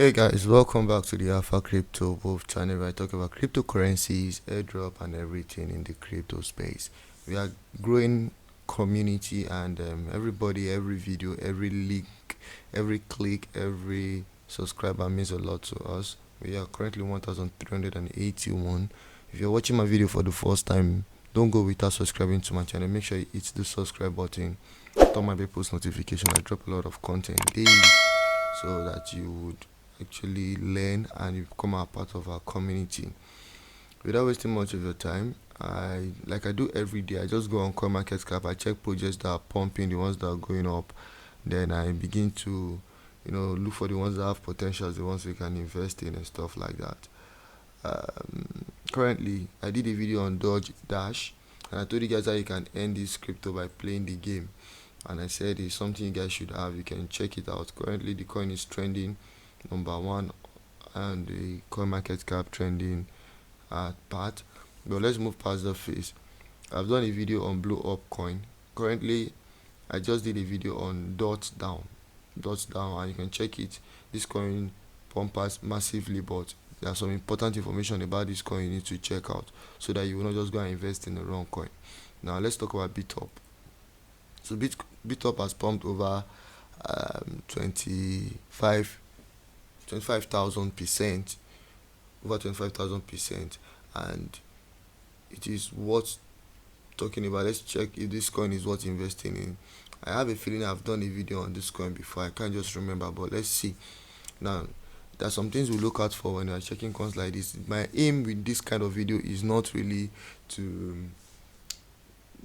Hey guys, welcome back to the Alpha Crypto Wolf channel where I talk about cryptocurrencies, airdrop, and everything in the crypto space. We are growing community, and everybody, every video, every link, every click, every subscriber means a lot to us. We are currently 1381. If you're watching my video for the first time, don't go without subscribing to my channel. Make sure you hit the subscribe button, turn my post notification. I drop a lot of content daily so that you would actually learn and you become a part of our community. Without wasting much of your time, like I do every day, I just go on CoinMarketCap, I check projects that are pumping, the ones that are going up, then I begin to look for the ones that have potential, the ones we can invest in and stuff like that. Currently I did a video on Dodge Dash, and I told you guys how you can earn this crypto by playing the game, and I said it's something you guys should have. You can check it out. Currently the coin is trending number one and the coin market cap trending part. But let's move past the phase. I've done a video on blow up coin. Currently I just did a video on dots down, and you can check it. This coin pumps massively, but there's some important information about this coin you need to check out so that you will not just go and invest in the wrong coin. Now let's talk about Bitup. So Bitup has pumped over 25,000%, over 25,000%, and it is worth talking about. Let's check if this coin is worth investing in. I have a feeling I've done a video on this coin before. I can't just remember, but let's see. Now, there are some things we look out for when we are checking coins like this. My aim with this kind of video is not really to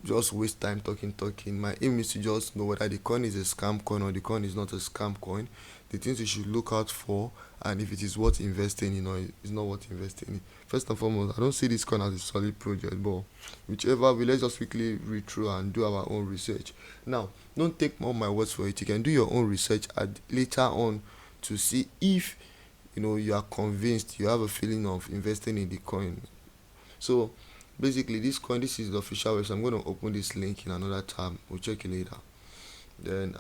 just waste time talking. My aim is to just know whether the coin is a scam coin or the coin is not a scam coin, the things you should look out for, and if it is worth investing in or it's not worth investing in. First and foremost, I don't see this coin as a solid project, but whichever way, let's just quickly read through and do our own research. Now, don't take all my words for it. You can do your own research later on to see if you are convinced, you have a feeling of investing in the coin. So basically, this is the official website. I'm going to open this link in another tab. We'll check it later. Then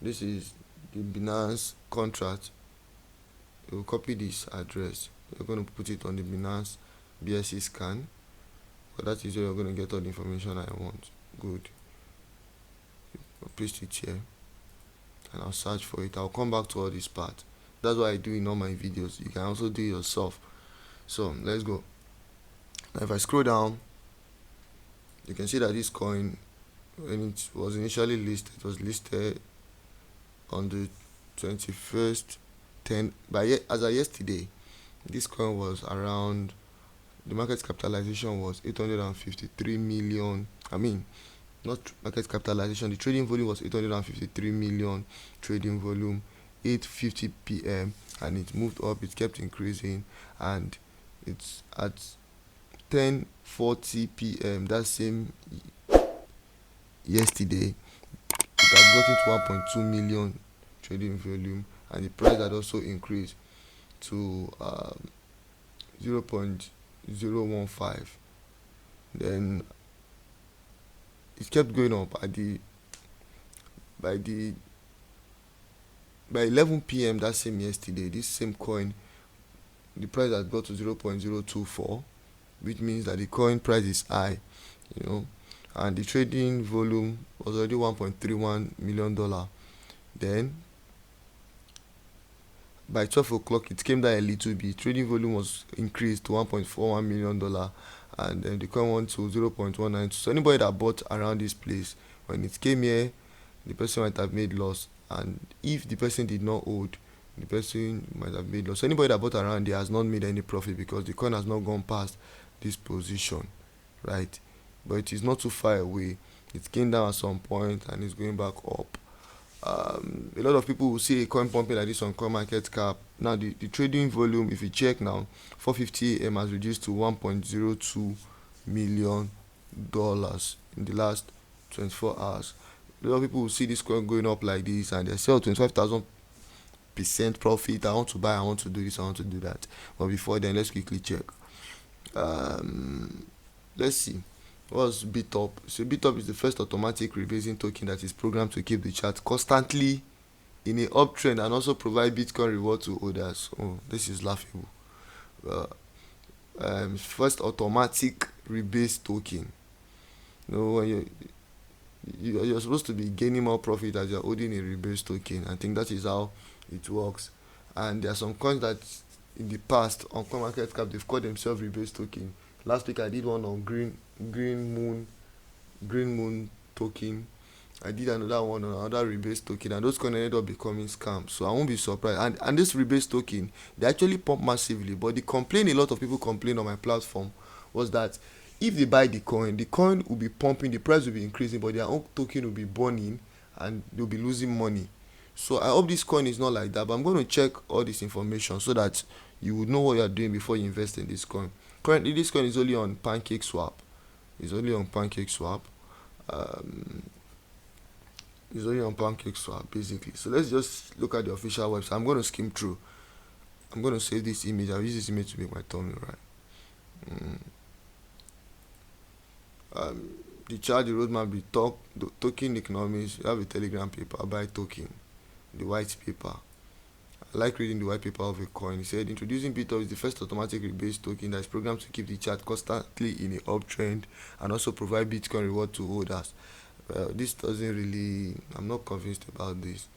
this is the Binance contract. We'll copy this address. We're going to put it on the Binance BSC scan. But that is where you're going to get all the information I want. Good. I'll paste it here, and I'll search for it. I'll come back to all this part. That's what I do in all my videos. You can also do it yourself. So let's go. Now, if I scroll down, you can see that this coin, when it was initially listed, it was listed on the 21st as of yesterday. This coin was around, the market capitalization was 853 million. Not market capitalization, the trading volume was 853 million trading volume, 8:50 p.m. and it moved up. It kept increasing, and it's at 10:40 p.m. that same yesterday, it had gotten to 1.2 million trading volume, and the price had also increased to 0.015. Then it kept going up by 11 p.m. that same yesterday. This same coin, the price had got to 0.024, which means that the coin price is high, and the trading volume was already $1.31 million. Then by 12 o'clock it came down a little bit. Trading volume was increased to $1.41 million, and then the coin went to 0.19. So anybody that bought around this place, when it came here, the person might have made loss, and if the person did not hold, the person might have made loss. So anybody that bought around there has not made any profit because the coin has not gone past this position, right? But it is not too far away. It came down at some point and it's going back up. A lot of people will see a coin pumping like this on coin market cap. Now the trading volume, if you check now, 450 AM has reduced to $1.02 million in the last 24 hours. A lot of people will see this coin going up like this and they sell 25,000% profit. I want to buy, I want to do this, I want to do that. But before then, let's quickly check. Let's see. What's Bitup? So Bitup is the first automatic rebasing token that is programmed to keep the chart constantly in a uptrend and also provide Bitcoin reward to others. Oh, this is laughable. Uh, First, automatic rebase token. When you're supposed to be gaining more profit as you're holding a rebase token. I think that is how it works. And there are some coins that in the past on CoinMarketCap they've called themselves rebase token. Last week I did one on green moon green moon token. I did another one on another rebase token, and those coins ended up becoming scams. So I won't be surprised. And this rebase token, they actually pump massively. But the complaint a lot of people complained on my platform was that if they buy the coin will be pumping, the price will be increasing, but their own token will be burning and they'll be losing money. So I hope this coin is not like that. But I'm going to check all this information so that you would know what you are doing before you invest in this coin. Currently, this coin is only on Pancake Swap. It's only on Pancake Swap. Um, It's only on Pancake Swap basically. So let's just look at the official website. I'm going to skim through. I'm going to save this image. I'll use this image to make my thumbnail right. Mm. The chart, the roadmap, the token economics. You have a Telegram paper, buy token, the white paper. I like reading the white paper of a coin. He said, introducing Bitup is the first automatic rebase token that is programmed to keep the chart constantly in a uptrend and also provide Bitcoin reward to holders. Well, this doesn't really, I'm not convinced about this.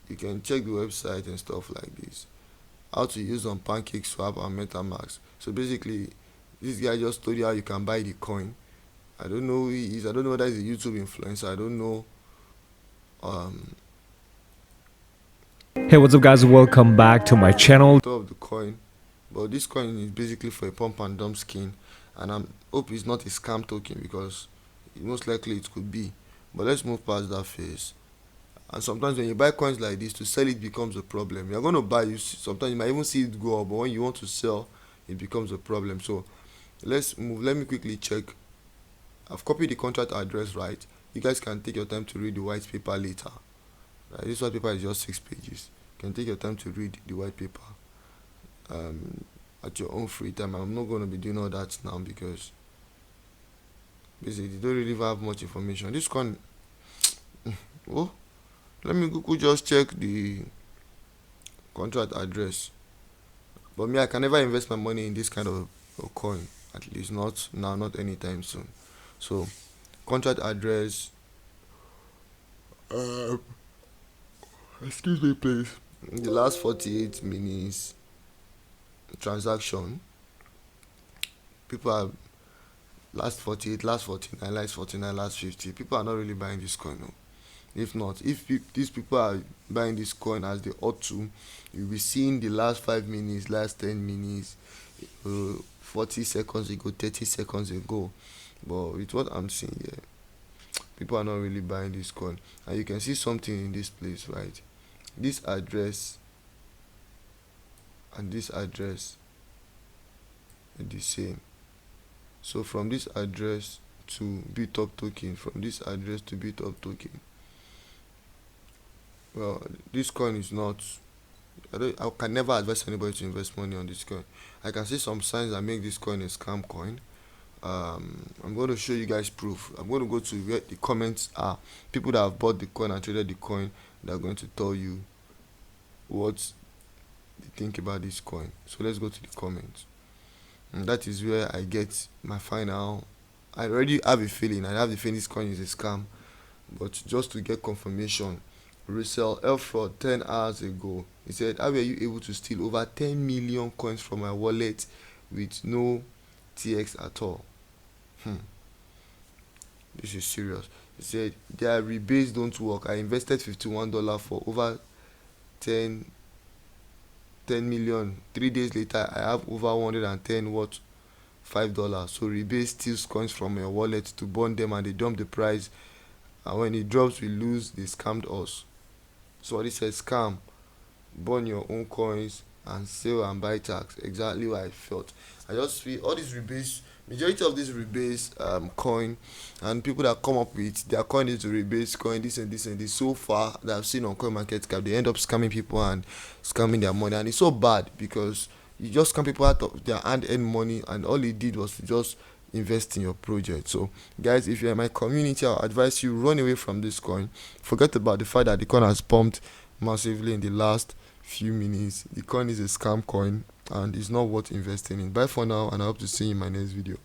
You can check the website and stuff like this. How to use on Pancake Swap and MetaMask. So basically, this guy just told you how you can buy the coin. I don't know who he is. I don't know whether he's a YouTube influencer. I don't know. Hey, what's up guys, welcome back to my channel. Of the coin, but this coin is basically for a pump and dump scheme, and I hope it's not a scam token because most likely it could be. But let's move past that phase. And sometimes when you buy coins like this, to sell it becomes a problem. You're going to buy, sometimes you might even see it go up, but when you want to sell, it becomes a problem. So let's move. Let me quickly check. I've copied the contract address, right? You guys can take your time to read the white paper later. Right? This white paper is just 6 pages. You can take your time to read the white paper at your own free time. I'm not going to be doing all that now because basically you don't really have much information. This coin, oh, let me go just check the contract address. But me, I can never invest my money in this kind of coin. At least not now, not anytime soon. So, contract address. Excuse me, please. In the last 48 minutes transaction, people are last 48, last 49, last 49, last 50. People are not really buying this coin. No. If not, if these people are buying this coin as they ought to, you'll be seeing the last 5 minutes, last 10 minutes, 40 seconds ago, 30 seconds ago. But with what I'm seeing here, people are not really buying this coin. And you can see something in this place, right? This address and this address are the same. So from this address to Bitup token, from this address to Bitup token. Well, this coin is not. I can never advise anybody to invest money on this coin. I can see some signs that make this coin a scam coin. I'm going to show you guys proof. I'm going to go to where the comments are. People that have bought the coin and traded the coin, they're going to tell you what they think about this coin. So let's go to the comments. And that is where I get my final. I already have a feeling. I have the feeling this coin is a scam. But just to get confirmation, Russell Elford 10 hours ago, he said, how were you able to steal over 10 million coins from my wallet with no TX at all? This is serious. He said, their rebates don't work. I invested $51 for over 10 million. 3 days later, I have over 110 what? $5. So rebase steals coins from your wallet to burn them and they dump the price. And when it drops, we lose. They scammed us. So what he said, scam. Burn your own coins and sell and buy tax. Exactly what I felt. I just feel all these rebates, majority of these rebase coin and people that come up with their coin is a rebase coin, this and this and this, so far that I've seen on CoinMarketCap, they end up scamming people and scamming their money, and it's so bad because you just scam people out of their hand earn money, and all he did was to just invest in your project. So guys, if you're in my community, I'll advise you run away from this coin. Forget about the fact that the coin has pumped massively in the last few minutes. The coin is a scam coin and it's not worth investing in. Bye for now, and I hope to see you in my next video.